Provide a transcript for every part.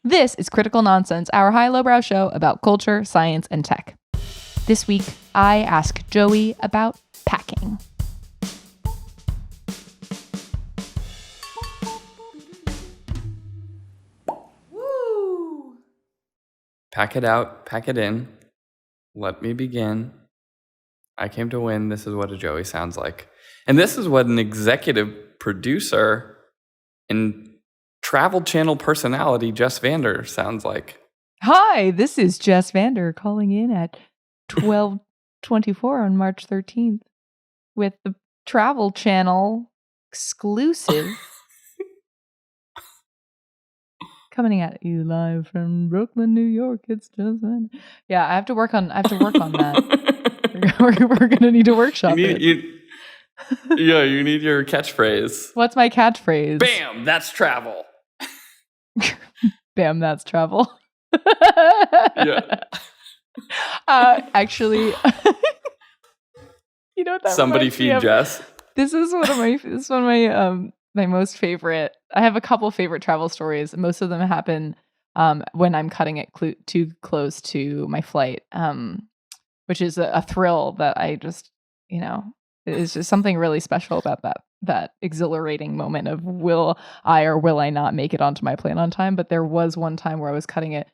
This is Critical Nonsense, our high-lowbrow show about culture, science, and tech. This week, I ask Joey about packing. Woo! Pack it out, pack it in. Let me begin. I came to win. This is what a Joey sounds like. And this is what an executive producer and Travel Channel personality, Jess Vander, sounds like. Hi, this is Jess Vander calling in at 12:24 on March 13th with the Travel Channel exclusive coming at you live from Brooklyn, New York. It's Jess Vander. Yeah, I have to work on that. we're gonna need to workshop it. You need your catchphrase. What's my catchphrase? Bam, that's travel. Bam, that's travel. Yeah. Actually, you know what that Somebody feed Jess. This is one of my my most favorite. I have a couple favorite travel stories. Most of them happen when I'm cutting it too close to my flight, which is a thrill that I just, it's just something really special about that exhilarating moment of will I or will I not make it onto my plane on time. But there was one time where I was cutting it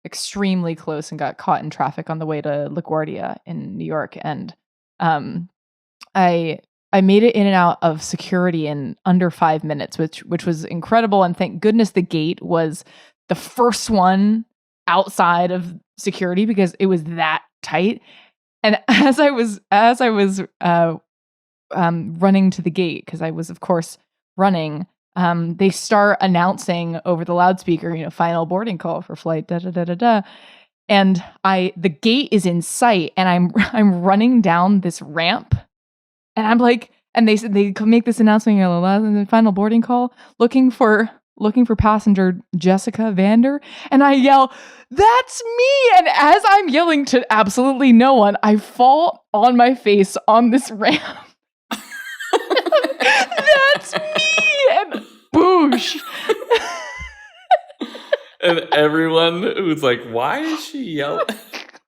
extremely close and got caught in traffic on the way to LaGuardia in New York, and I made it in and out of security in under 5 minutes, which was incredible. And thank goodness the gate was the first one outside of security because it was that tight. And as I was running to the gate, because I was, of course, running, they start announcing over the loudspeaker, final boarding call for flight, da da da da da. And the gate is in sight, and I'm running down this ramp, and I'm like, and they make this announcement, the final boarding call, looking for passenger Jessica Vander, and I yell, "That's me!" And as I'm yelling to absolutely no one, I fall on my face on this ramp. That's me! And boosh! And everyone who's like, why is she yelling?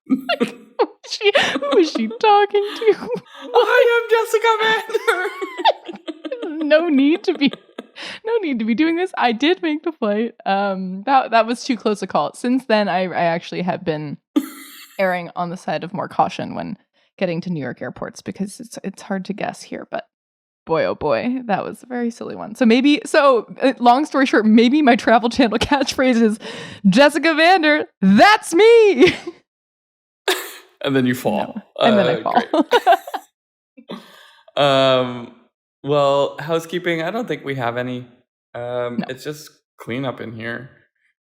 Who is she talking to? I am Jessica Vander. No need to be doing this. I did make the flight. That was too close a call. Since then, I actually have been erring on the side of more caution when getting to New York airports because it's hard to guess here, but boy, oh boy, that was a very silly one. So long story short, maybe my Travel Channel catchphrase is Jessica Vander, that's me. And then you fall. No. And then I fall. Well, housekeeping, I don't think we have any. No. It's just cleanup in here.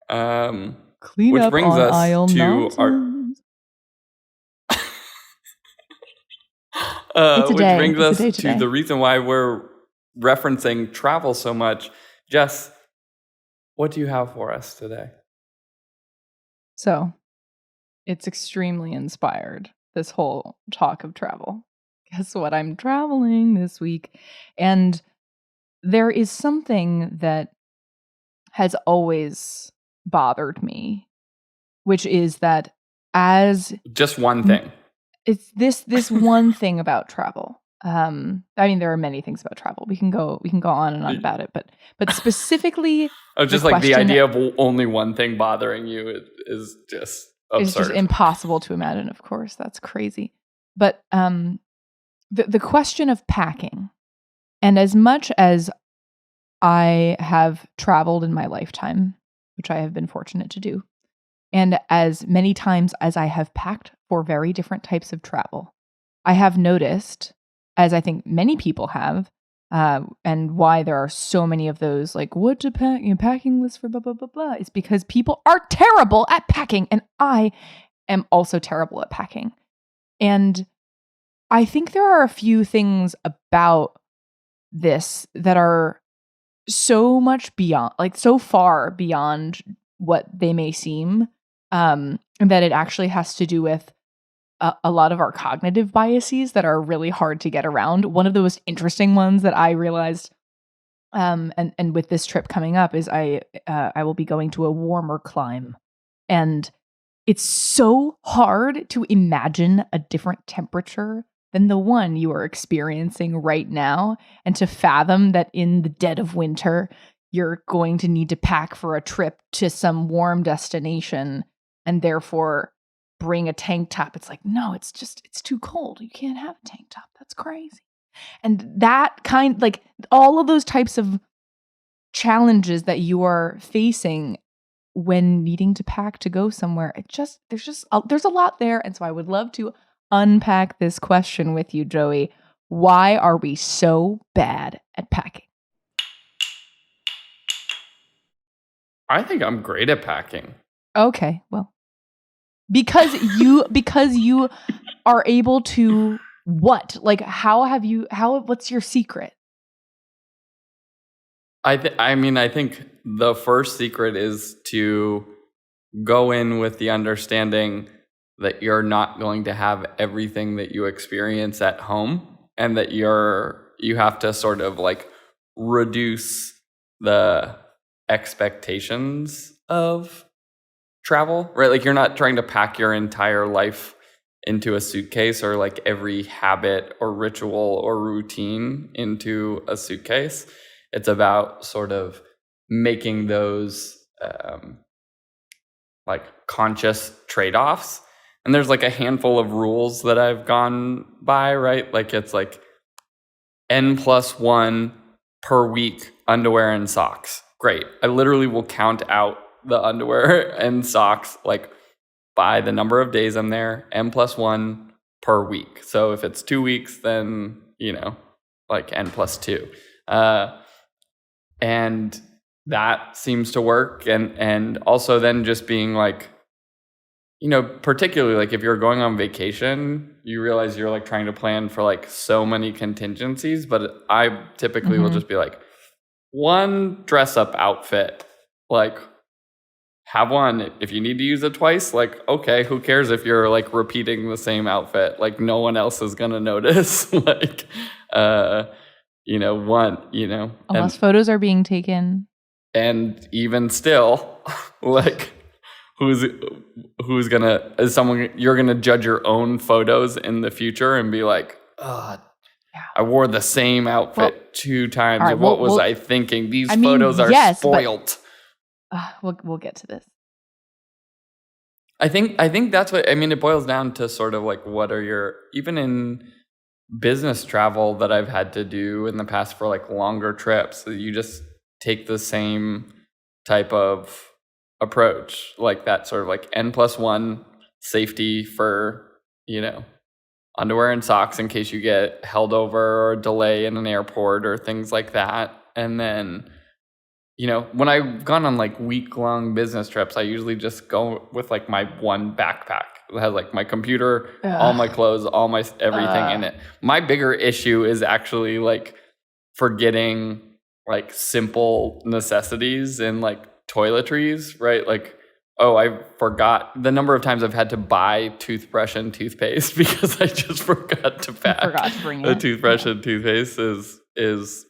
Which brings us aisle to nonsense. Which brings us to the reason why we're referencing travel so much. Jess, what do you have for us today? So, it's extremely inspired, this whole talk of travel. Guess what? I'm traveling this week. And there is something that has always bothered me, which is that just one thing. It's this one thing about travel. I mean, there are many things about travel. We can go on and on about it, but specifically, just like the idea of only one thing bothering you is just absurd. It's just impossible to imagine. Of course, that's crazy. But the question of packing, and as much as I have traveled in my lifetime, which I have been fortunate to do, and as many times as I have packed for very different types of travel, I have noticed, as I think many people have, and why there are so many of those, like, what to pack, packing lists for blah, blah, blah, blah, is because people are terrible at packing, and I am also terrible at packing. And I think there are a few things about this that are so much beyond, like so far beyond what they may seem, that it actually has to do with a lot of our cognitive biases that are really hard to get around. One of the most interesting ones that I realized and with this trip coming up is I will be going to a warmer clime, and it's so hard to imagine a different temperature than the one you are experiencing right now, and to fathom that in the dead of winter you're going to need to pack for a trip to some warm destination and therefore bring a tank top. It's like, no, it's too cold. You can't have a tank top. That's crazy. And that kind, like all of those types of challenges that you are facing when needing to pack to go somewhere, there's a lot there. And so I would love to unpack this question with you, Joey. Why are we so bad at packing? I think I'm great at packing. Okay, well, because you are able to what? Like, what's your secret? I think the first secret is to go in with the understanding that you're not going to have everything that you experience at home, and that you have to sort of like reduce the expectations of travel, right? Like you're not trying to pack your entire life into a suitcase, or like every habit or ritual or routine into a suitcase. It's about sort of making those like conscious trade-offs. And there's like a handful of rules that I've gone by, right? Like it's like N+1 per week underwear and socks. Great. I literally will count out the underwear and socks like by the number of days I'm there, N+1 per week. So if it's 2 weeks, then, like N+2. And that seems to work. And also then just being like, particularly like if you're going on vacation, you realize you're like trying to plan for like so many contingencies. But I typically will just be like, one dress up outfit, like have one. If you need to use it twice, like, okay, who cares if you're like repeating the same outfit? Like no one else is going to notice. Like, Unless photos are being taken. And even still, like, you're gonna judge your own photos in the future and be like, oh, yeah, I wore the same outfit 2 times. Right, what was I thinking? These photos are spoiled. We'll get to this. I think that's what, it boils down to sort of like, what are even in business travel that I've had to do in the past for like longer trips, you just take the same type of approach, like that sort of like N+1 safety for, underwear and socks in case you get held over or delay in an airport or things like that. And then, when I've gone on like week-long business trips, I usually just go with like my one backpack. It has like my computer, all my clothes, all my everything in it. My bigger issue is actually like forgetting like simple necessities and like toiletries, right? Like, oh, I forgot the number of times I've had to buy toothbrush and toothpaste because I just forgot to pack. I forgot to bring the toothbrush and toothpaste is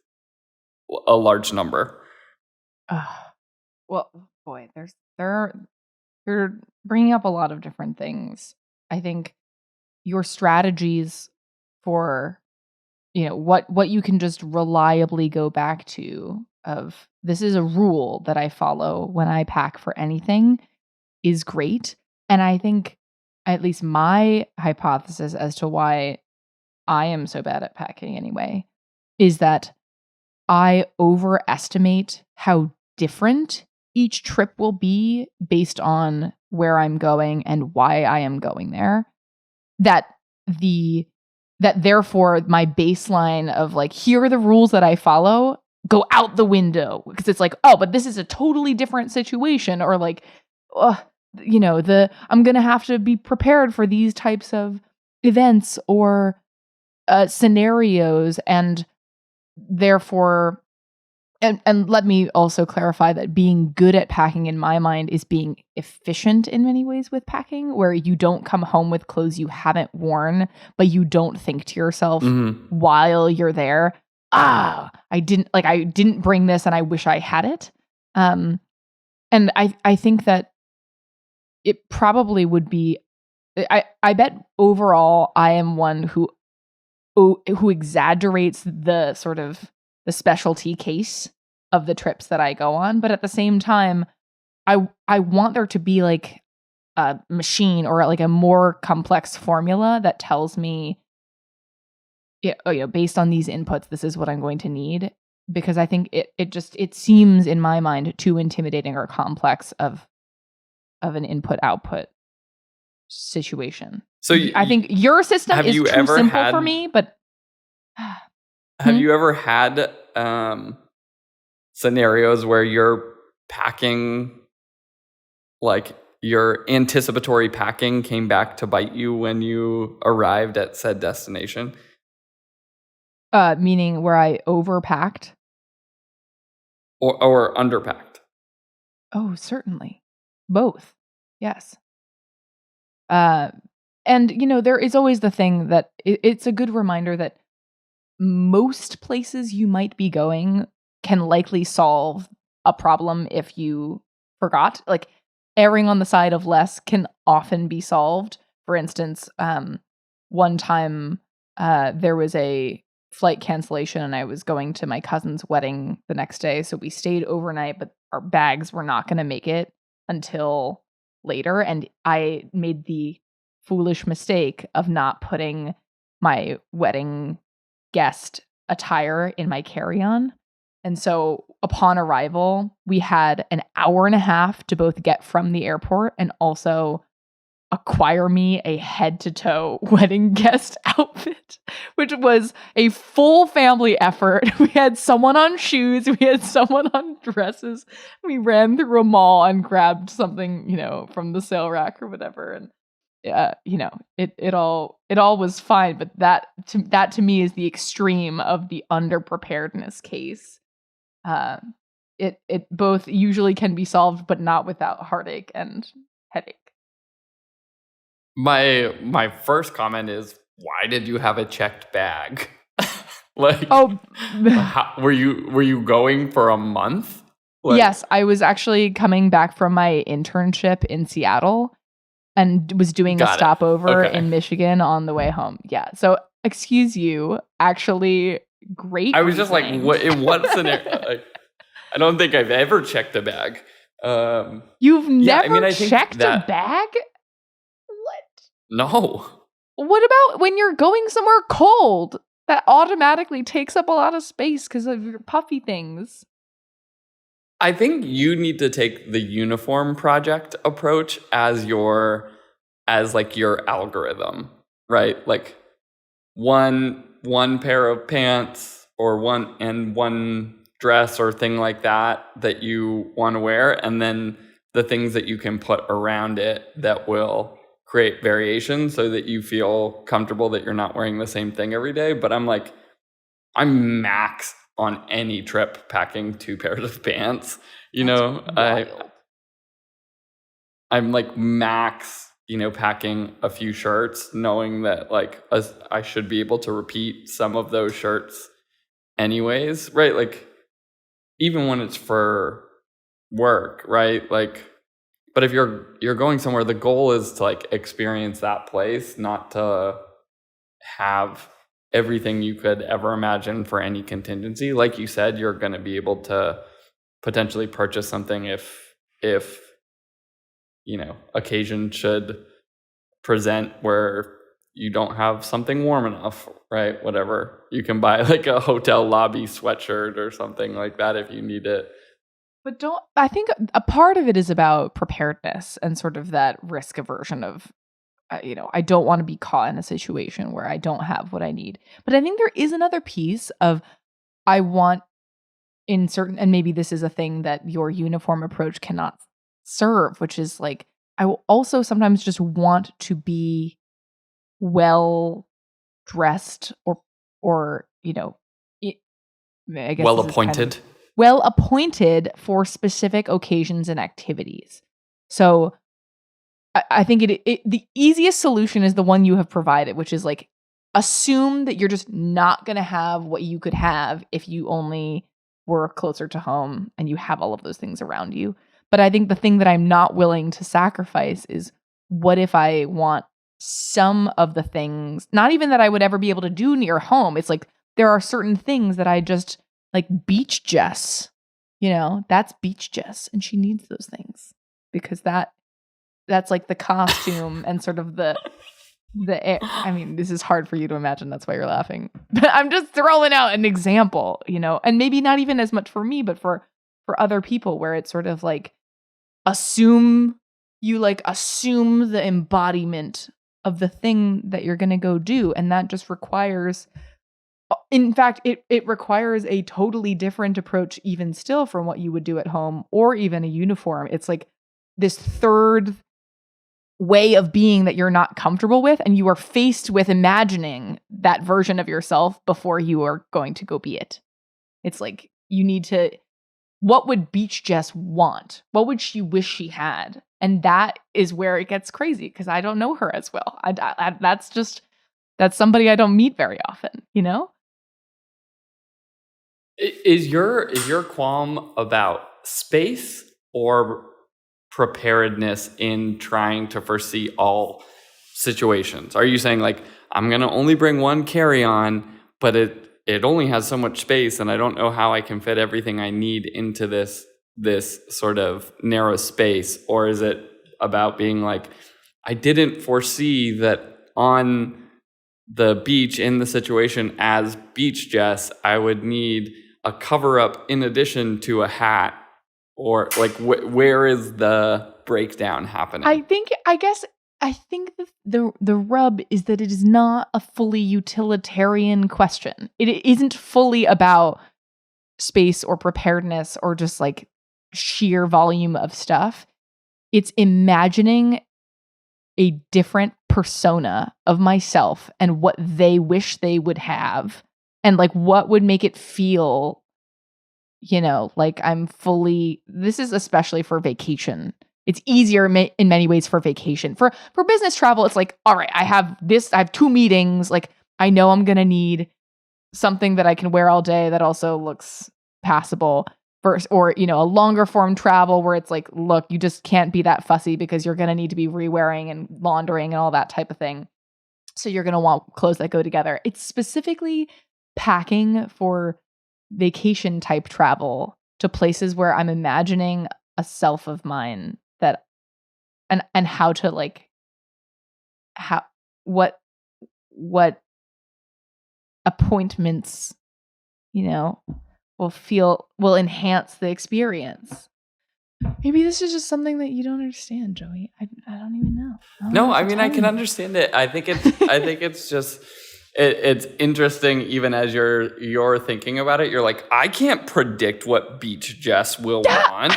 a large number. Well, boy, you're bringing up a lot of different things. I think your strategies for what you can just reliably go back to of this is a rule that I follow when I pack for anything is great. And I think at least my hypothesis as to why I am so bad at packing anyway is that I overestimate how different each trip will be based on where I'm going and why I am going there. That therefore my baseline of like, here are the rules that I follow go out the window, because it's like, oh, but this is a totally different situation, or like, I'm going to have to be prepared for these types of events or scenarios, and therefore, and let me also clarify that being good at packing in my mind is being efficient in many ways with packing, where you don't come home with clothes you haven't worn, but you don't think to yourself while you're there, I didn't bring this and I wish I had it. And I think that it probably would be, I bet overall I am one who exaggerates the sort of the specialty case of the trips that I go on. But at the same time, I want there to be like a machine or like a more complex formula that tells me, based on these inputs, this is what I'm going to need. Because I think it seems in my mind too intimidating or complex of an input output situation. So I think your system is too simple for me, but have you ever had scenarios where you're packing, like your anticipatory packing came back to bite you when you arrived at said destination? Meaning where I overpacked? Or underpacked? Oh, certainly. Both. Yes. And, there is always the thing that it's a good reminder that most places you might be going can likely solve a problem if you forgot. Like, erring on the side of less can often be solved. For instance, one time there was a flight cancellation and I was going to my cousin's wedding the next day. So we stayed overnight, but our bags were not going to make it until later. And I made the foolish mistake of not putting my wedding guest attire in my carry-on. And so upon arrival, we had an hour and a half to both get from the airport and also acquire me a head-to-toe wedding guest outfit, which was a full family effort. We had someone on shoes, we had someone on dresses. We ran through a mall and grabbed something, from the sale rack or whatever, and it all was fine. But that to me is the extreme of the underpreparedness case. It both usually can be solved, but not without heartache and headache. My first comment is, why did you have a checked bag? Like, were you going for a month? Like, yes, I was actually coming back from my internship in Seattle and was doing a stopover in Michigan on the way home. Yeah. So, excuse you, actually, great. I was just like, in what scenario? I don't think I've ever checked a bag. You've never checked a bag? No. What about when you're going somewhere cold? That automatically takes up a lot of space because of your puffy things. I think you need to take the uniform project approach as your algorithm, right? Like one pair of pants or one dress or thing like that you want to wear, and then the things that you can put around it that will create variation so that you feel comfortable that you're not wearing the same thing every day. But I'm max on any trip packing 2 pairs of pants. I'm like max, packing a few shirts, knowing that like I should be able to repeat some of those shirts anyways, right? Like even when it's for work, right? Like, but if you're going somewhere, the goal is to like experience that place, not to have everything you could ever imagine for any contingency. Like you said, you're going to be able to potentially purchase something if occasion should present where you don't have something warm enough, right? Whatever. You can buy like a hotel lobby sweatshirt or something like that if you need it. But I think a part of it is about preparedness and sort of that risk aversion of, I don't want to be caught in a situation where I don't have what I need. But I think there is another piece of, I want in certain, and maybe this is a thing that your uniform approach cannot serve, which is like, I will also sometimes just want to be well dressed or I guess well appointed. Well appointed for specific occasions and activities. So I think the easiest solution is the one you have provided, which is like assume that you're just not going to have what you could have if you only were closer to home and you have all of those things around you. But I think the thing that I'm not willing to sacrifice is, what if I want some of the things, not even that I would ever be able to do near home. It's like there are certain things that I just like. Beach Jess, that's Beach Jess, and she needs those things because that's like the costume and sort of the air. I mean, this is hard for you to imagine. That's why you're laughing. But I'm just throwing out an example, and maybe not even as much for me, but for other people, where it's sort of like assume the embodiment of the thing that you're going to go do. And that just requires, in fact, it requires a totally different approach even still from what you would do at home or even a uniform. It's like this third way of being that you're not comfortable with, and you are faced with imagining that version of yourself before you are going to go be it. It's like you need to, what would Beach Jess want? What would she wish she had? And that is where it gets crazy because I don't know her as well. That's somebody I don't meet very often, Is your qualm about space or preparedness in trying to foresee all situations? Are you saying like, I'm going to only bring one carry-on, but it only has so much space and I don't know how I can fit everything I need into this sort of narrow space? Or is it about being like, I didn't foresee that on the beach in the situation as Beach Jess, I would need a cover up in addition to a hat? Or like, where is the breakdown happening? I think the rub is that it is not a fully utilitarian question. It isn't fully about space or preparedness or just like sheer volume of stuff. It's imagining a different persona of myself and what they wish they would have, and like what would make it feel, like I'm fully. This is especially for vacation. It's easier in many ways for vacation. For business travel, it's like, all right, I have 2 meetings. Like, I know I'm going to need something that I can wear all day that also looks passable. Or a longer form travel where it's like, look, you just can't be that fussy because you're going to need to be re-wearing and laundering and all that type of thing. So you're going to want clothes that go together. It's specifically packing for vacation type travel to places where I'm imagining a self of mine that and how to like what appointments will enhance the experience. Maybe this is just something that you don't understand, Joey. I don't even know. No, I mean, I can understand it. I think it's just it's interesting. Even as you're thinking about it, you're like, I can't predict what Beach Jess will want.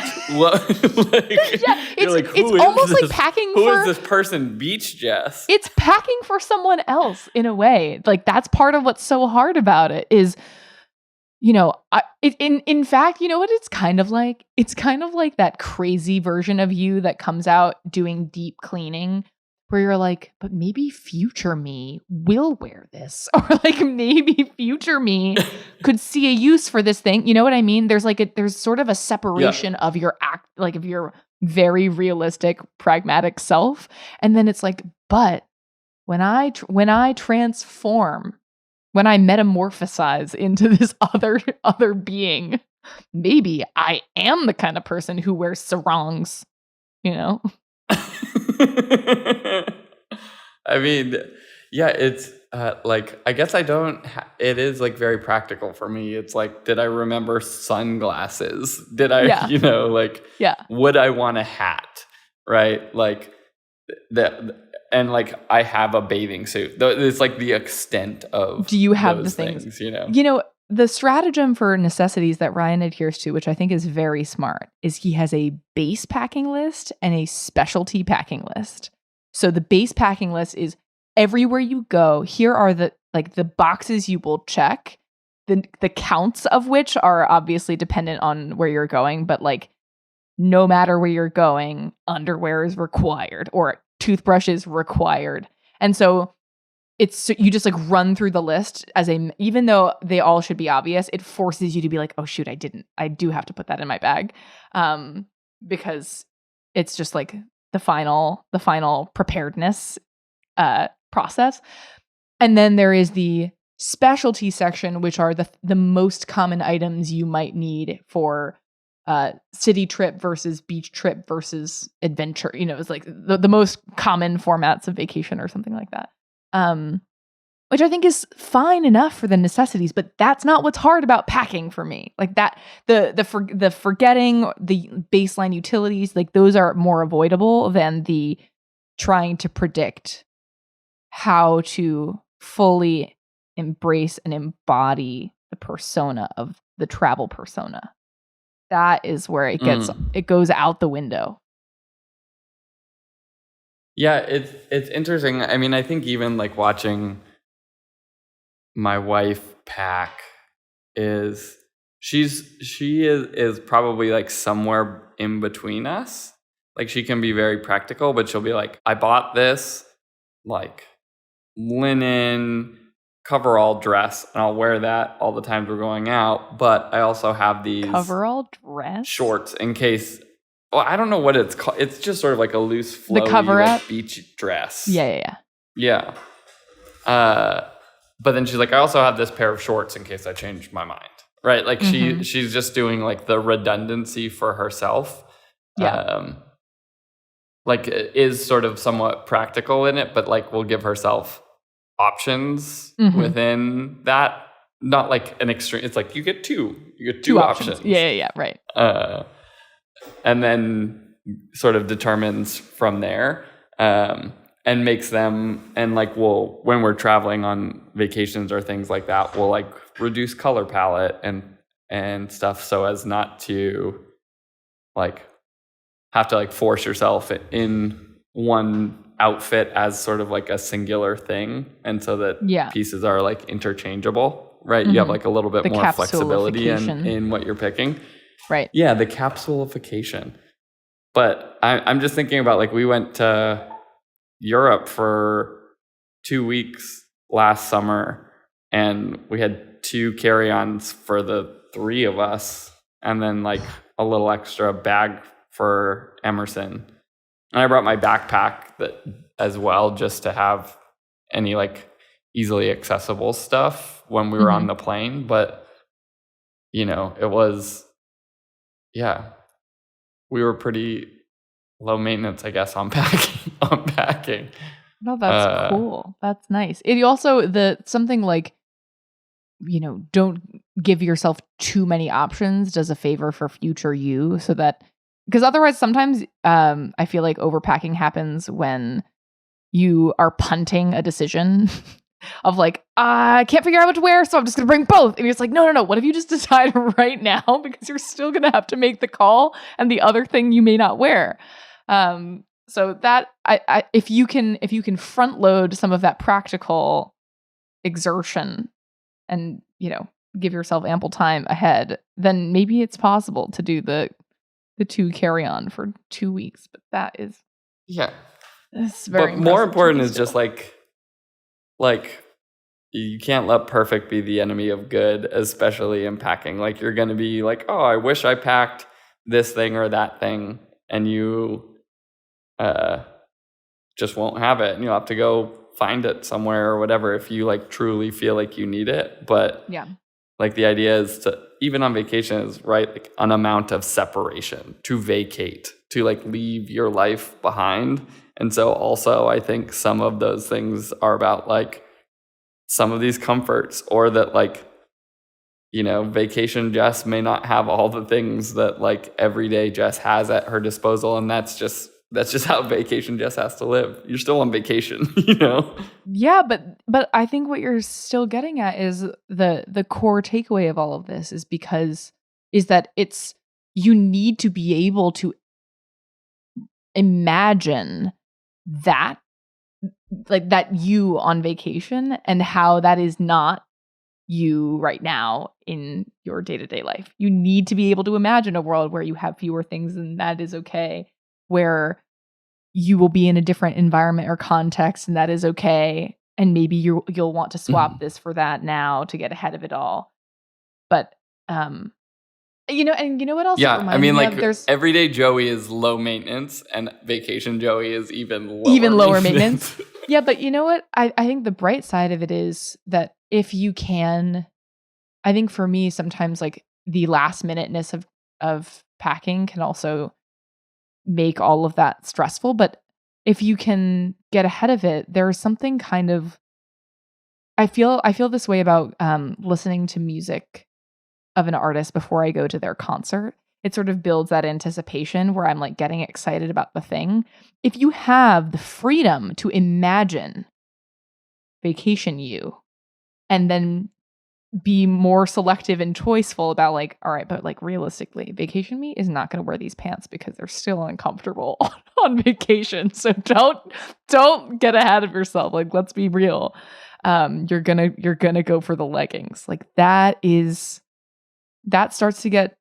It's almost like packing. Who is this person, Beach Jess? It's packing for someone else in a way. Like that's part of what's so hard about it is. In fact, you know what it's kind of like? It's kind of like that crazy version of you that comes out doing deep cleaning where you're like, but maybe future me will wear this. Or like maybe future me could see a use for this thing. You know what I mean? There's there's sort of a separation of your of your very realistic, pragmatic self. And then it's like, but when I transform, when I metamorphosize into this other being, maybe I am the kind of person who wears sarongs, I mean, yeah, it's like, I guess I don't, it is like very practical for me. It's like, did I remember sunglasses? Did I, would I want a hat? Right? Like that. And like, I have a bathing suit. It's like the extent of. Do you have the things? The stratagem for necessities that Ryan adheres to, which I think is very smart, is he has a base packing list and a specialty packing list. So the base packing list is everywhere you go. Here are the boxes you will check. The counts of which are obviously dependent on where you're going, but like no matter where you're going, underwear is required or toothbrush is required. And so you just like run through the list even though they all should be obvious, it forces you to be like, oh shoot, I do have to put that in my bag. Because it's just like the final preparedness process. And then there is the specialty section, which are the most common items you might need for city trip versus beach trip versus adventure. It's like the most common formats of vacation or something like that. Which I think is fine enough for the necessities, but that's not what's hard about packing for me. Like that, the forgetting the baseline utilities, like those are more avoidable than the trying to predict how to fully embrace and embody the persona of the travel persona. That is where it goes out the window. Yeah, it's interesting. I mean, I think even like watching my wife pack she is probably like somewhere in between us. Like she can be very practical, but she'll be like, I bought this like linen coverall dress and I'll wear that all the times we're going out, but I also have these coverall dress shorts in case. Well, I don't know what it's called. It's just sort of like a loose flowy, the coverette, like beach dress. Yeah. But then she's like, I also have this pair of shorts in case I change my mind. Right? Like she's just doing like the redundancy for herself. Yeah. Like it is sort of somewhat practical in it, but like will give herself options within that. Not like an extreme. It's like you get two options. Yeah, right. And then sort of determines from there. And makes them, and like when we're traveling on vacations or things like that, we'll like reduce color palette and stuff so as not to like have to like force yourself in one outfit as sort of like a singular thing, and so that pieces are like interchangeable, right? You have like a little bit more flexibility in what you're picking, right? Yeah, the capsulification. But I'm just thinking about like we went to Europe for 2 weeks last summer, and we had 2 carry-ons for the 3 of us, and then like a little extra bag for Emerson. And I brought my backpack as well, just to have any like easily accessible stuff when we were on the plane. But it was, we were pretty low maintenance, I guess, on packing. No, that's cool. That's nice. It also something like, don't give yourself too many options does a favor for future you, so that, because otherwise sometimes I feel like overpacking happens when you are punting a decision of like, I can't figure out what to wear, so I'm just going to bring both. And you're just like, no. What if you just decide right now? Because you're still going to have to make the call, and the other thing you may not wear. So that if you can front load some of that practical exertion and, give yourself ample time ahead, then maybe it's possible to do the 2 carry-on for 2 weeks. But that is, it's very. But more important is just like you can't let perfect be the enemy of good, especially in packing. Like you're going to be like, oh, I wish I packed this thing or that thing, and you just won't have it, and you'll have to go find it somewhere or whatever if you like truly feel like you need it. But like the idea is to, even on vacation, is right, like an amount of separation, to vacate, to like leave your life behind. And so also I think some of those things are about like some of these comforts, or that like, vacation Jess may not have all the things that like everyday Jess has at her disposal, and that's just how vacation Jess has to live. You're still on vacation, Yeah, but I think what you're still getting at is the core takeaway of all of this is that it's, you need to be able to imagine that, like that you on vacation, and how that is not you right now in your day-to-day life. You need to be able to imagine a world where you have fewer things, and that is okay, where you will be in a different environment or context, and that is okay. and maybe you'll want to swap this for that now to get ahead of it all. But you know what else? Yeah, it I mean, reminds me like, of? There's everyday Joey is low maintenance, and vacation Joey is even lower maintenance. Yeah, but you know what? I think the bright side of it is that if you can, I think for me, sometimes like the last minuteness of packing can also make all of that stressful. But if you can get ahead of it, there's something kind of, I feel this way about listening to music of an artist before I go to their concert. It sort of builds that anticipation where I'm like getting excited about the thing. If you have the freedom to imagine vacation you and then be more selective and choiceful about like, all right, but like realistically, vacation me is not going to wear these pants because they're still uncomfortable on vacation. So don't get ahead of yourself. Like, let's be real. You're gonna go for the leggings. Like that starts to get,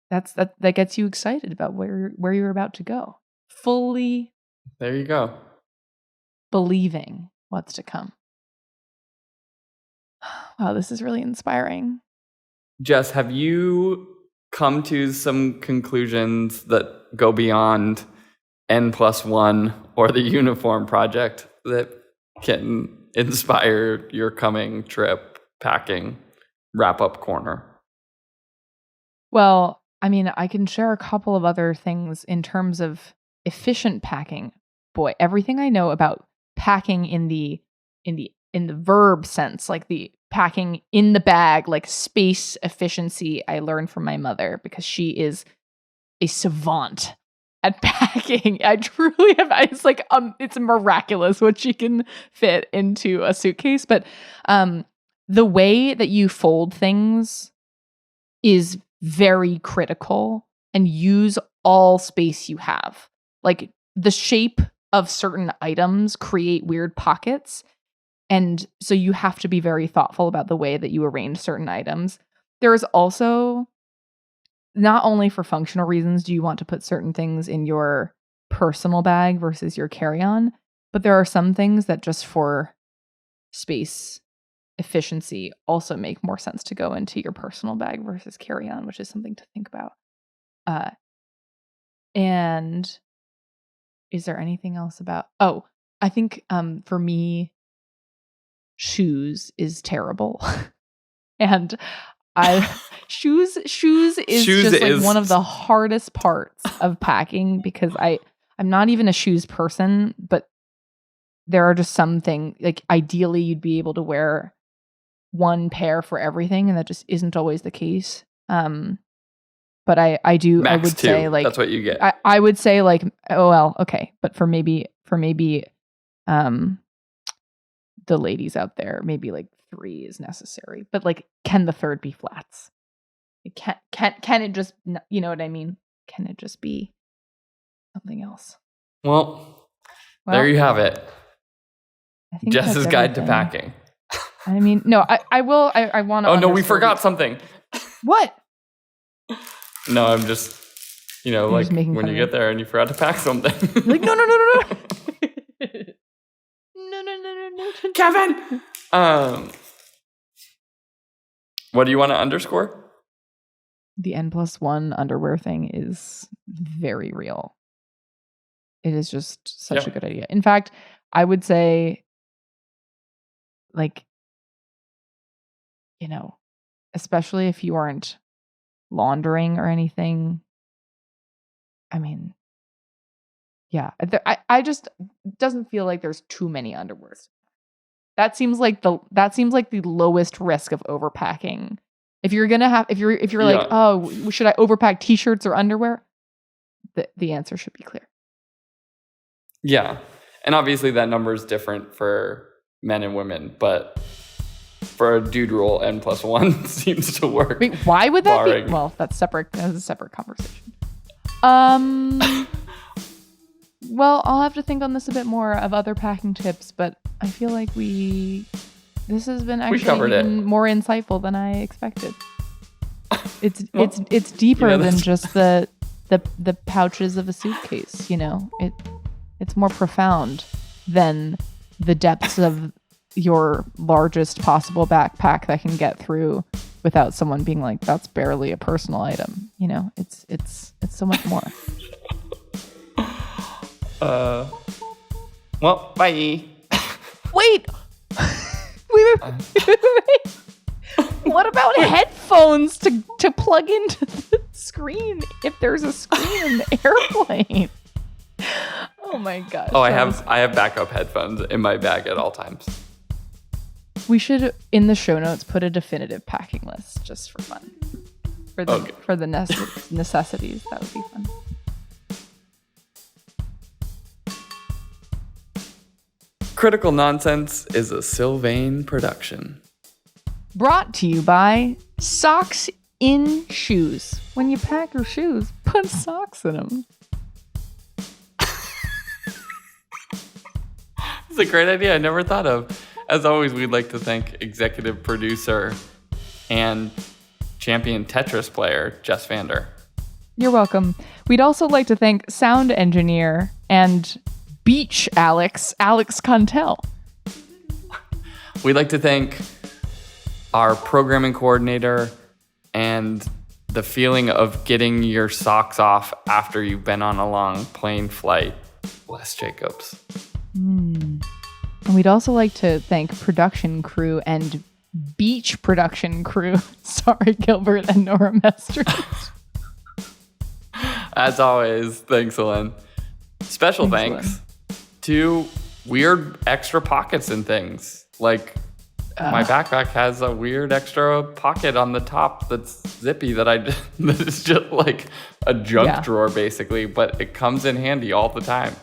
that gets you excited about where you're about to go. Fully there you go. Believing what's to come. Wow, this is really inspiring. Jess, have you come to some conclusions that go beyond N+1 or the uniform project that can inspire your coming trip packing wrap-up corner? Well, I mean, I can share a couple of other things in terms of efficient packing. Boy, everything I know about packing in the verb sense, like the packing in the bag, like space efficiency, I learned from my mother because she is a savant at packing. I truly have. It's like it's miraculous what she can fit into a suitcase. But the way that you fold things is very critical, and use all space you have. Like the shape of certain items create weird pockets. And so you have to be very thoughtful about the way that you arrange certain items. There is also, not only for functional reasons do you want to put certain things in your personal bag versus your carry-on, but there are some things that just for space efficiency also make more sense to go into your personal bag versus carry-on, which is something to think about. And is there anything else about? Oh, I think for me, shoes is terrible. And shoes is just like one of the hardest parts of packing because I'm not even a shoes person, but there are just some things, like ideally you'd be able to wear one pair for everything, and that just isn't always the case. But I Max I would 2, say like that's what you get. I would say like, oh well, okay, but for maybe the ladies out there, maybe like 3 is necessary. But like, can the third be flats? Can it just, you know what I mean? Can it just be something else? Well, there you have it. I think Jess's that's guide to everything. packing. I mean, no, I want to. Oh no, we forgot something. What? No, I'm just, You're like just making when fun you of get there and you forgot to pack something. Like, no. No, Kevin! What do you want to underscore? The N+1 underwear thing is very real. It is just such a good idea. In fact, I would say, like, especially if you aren't laundering or anything. I mean, yeah, I just doesn't feel like there's too many underwears. That seems like the lowest risk of overpacking. If you're like, oh, should I overpack t-shirts or underwear? The answer should be clear. Yeah. And obviously that number is different for men and women, but for a dude rule, N+1 seems to work. Wait, why would that be? Well, that's separate. That's a separate conversation. Well, I'll have to think on this a bit more of other packing tips, but I feel like this has been actually even more insightful than I expected. It's deeper than just the pouches of a suitcase, It's more profound than the depths of your largest possible backpack that can get through without someone being like, that's barely a personal item. You know, it's so much more. Well, bye. Wait. Wait. What about headphones to plug into the screen if there's a screen in the airplane? Oh my gosh. Oh, I have backup headphones in my bag at all times. We should, in the show notes, put a definitive packing list just for fun. For the necessities. That would be fun. Critical Nonsense is a Sylvain production. Brought to you by Socks in Shoes. When you pack your shoes, put socks in them. It's a great idea. I never thought of. As always, we'd like to thank executive producer and champion Tetris player, Jess Vander. You're welcome. We'd also like to thank sound engineer and beach Alex Contel. We'd like to thank our programming coordinator and the feeling of getting your socks off after you've been on a long plane flight, Les Jacobs. And we'd also like to thank production crew and beach production crew. Sorry, Gilbert and Nora Mestridge. As always, thanks, Ellen. Special thanks to weird extra pockets and things. Like my backpack has a weird extra pocket on the top that's zippy that is just like a junk drawer basically, but it comes in handy all the time.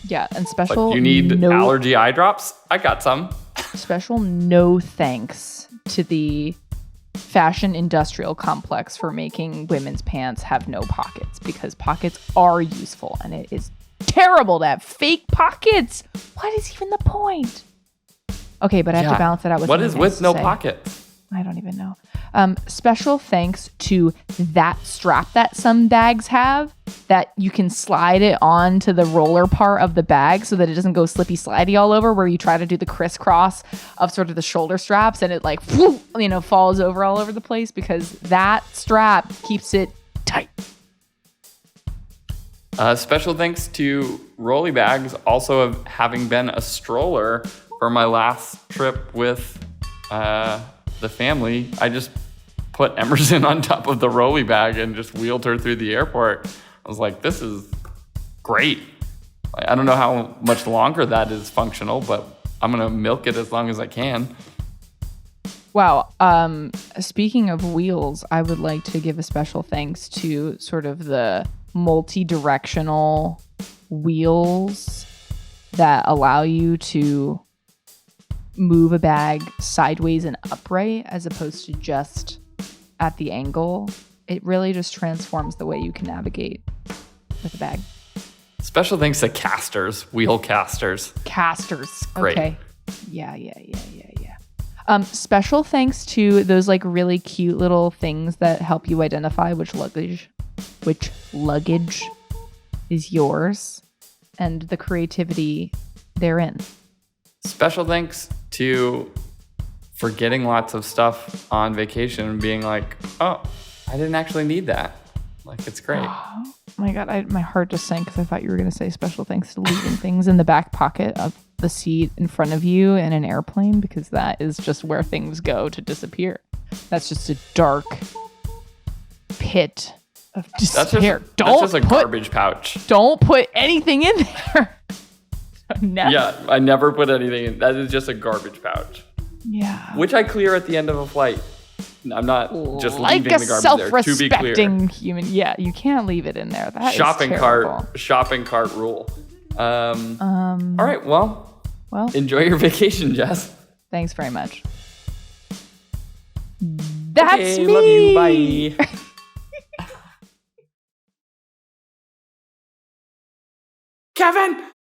Yeah, and special. Like you need allergy eye drops? I got some. Special no thanks to the fashion industrial complex for making women's pants have no pockets, because pockets are useful and it is terrible to have fake pockets. What is even the point? Okay, but I have to balance it out with what is with no pockets? I don't even know. Special thanks to that strap that some bags have that you can slide it onto the roller part of the bag so that it doesn't go slippy slidey all over, where you try to do the crisscross of sort of the shoulder straps and it like, falls over all over the place, because that strap keeps it tight. Special thanks to Rolly Bags, also of having been a stroller for my last trip with the family. I just put Emerson on top of the Rolly bag and just wheeled her through the airport. I was like, this is great. I don't know how much longer that is functional, but I'm going to milk it as long as I can. Wow. Speaking of wheels, I would like to give a special thanks to sort of the multi-directional wheels that allow you to move a bag sideways and upright as opposed to just at the angle. It really just transforms the way you can navigate with a bag. Special thanks to casters, wheel casters. Casters. Great. Okay. Yeah. Special thanks to those like really cute little things that help you identify which luggage is yours and the creativity therein. Special thanks to forgetting lots of stuff on vacation and being like, oh, I didn't actually need that. Like, it's great. Oh my God, my heart just sank because I thought you were going to say special thanks to leaving things in the back pocket of the seat in front of you in an airplane, because that is just where things go to disappear. That's just a dark pit of despair. That's just a garbage pouch. Don't put anything in there. Never. Yeah, I never put anything in. That is just a garbage pouch. Yeah. Which I clear at the end of a flight. I'm not just like leaving the garbage there, to be clear. Self-respecting human. Yeah, you can't leave it in there. That shopping is terrible. Shopping cart rule. All right, well, enjoy your vacation, Jess. Thanks very much. That's okay, me. Love you. Bye.